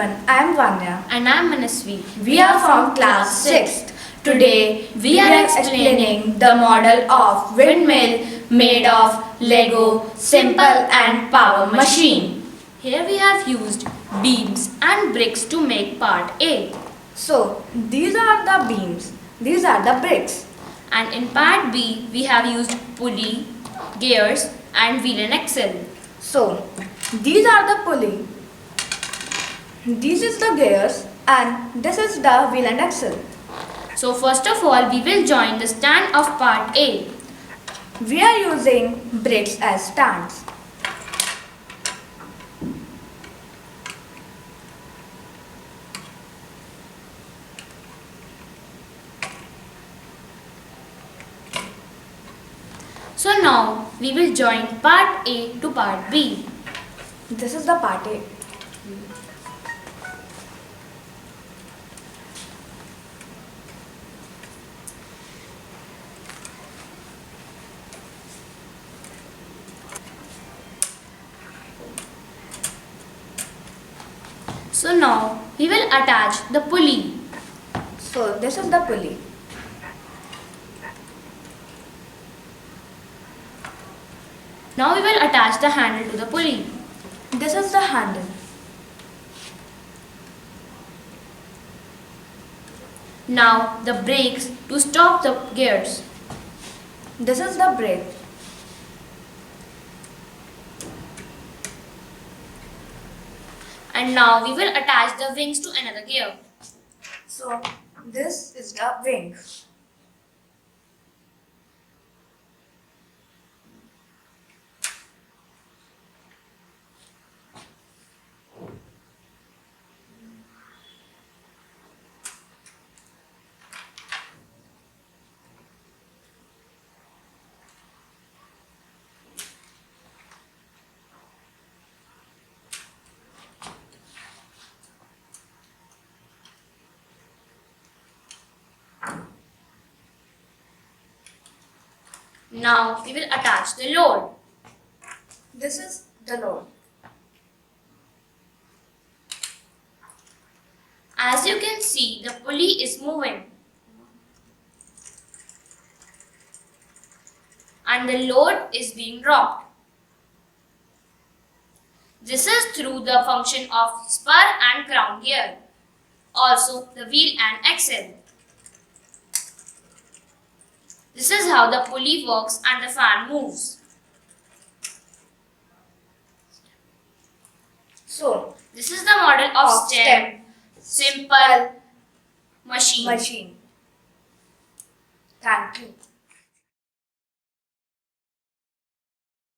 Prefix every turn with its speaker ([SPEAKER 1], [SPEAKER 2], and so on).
[SPEAKER 1] everyone, I am Vanya.
[SPEAKER 2] And I am Manasvi.
[SPEAKER 1] We are from class 6th. Today we are explaining the model of windmill made of Lego, simple and power machine.
[SPEAKER 2] Here we have used beams and bricks to make part A.
[SPEAKER 1] So these are the beams, these are the bricks.
[SPEAKER 2] And in part B we have used pulley, gears and wheel and axle.
[SPEAKER 1] So these are the pulley, this is the gears and this is the wheel and axle.
[SPEAKER 2] So first of all we will join the stand of part A.
[SPEAKER 1] We are using bricks as stands.
[SPEAKER 2] So now we will join part A to part B.
[SPEAKER 1] This is the part A.
[SPEAKER 2] So now we will attach the pulley.
[SPEAKER 1] So this is the pulley.
[SPEAKER 2] Now we will attach the handle to the pulley.
[SPEAKER 1] This is the handle.
[SPEAKER 2] Now the brakes to stop the gears.
[SPEAKER 1] This is the brake.
[SPEAKER 2] And now we will attach the wings to another gear.
[SPEAKER 1] So this is the wing.
[SPEAKER 2] Now we will attach the load.
[SPEAKER 1] This is the load.
[SPEAKER 2] As you can see, the pulley is moving. And the load is being dropped. This is through the function of spur and crown gear. Also the wheel and axle. This is how the pulley works and the fan moves.
[SPEAKER 1] So
[SPEAKER 2] This is the model of STEM, simple machine.
[SPEAKER 1] Thank you.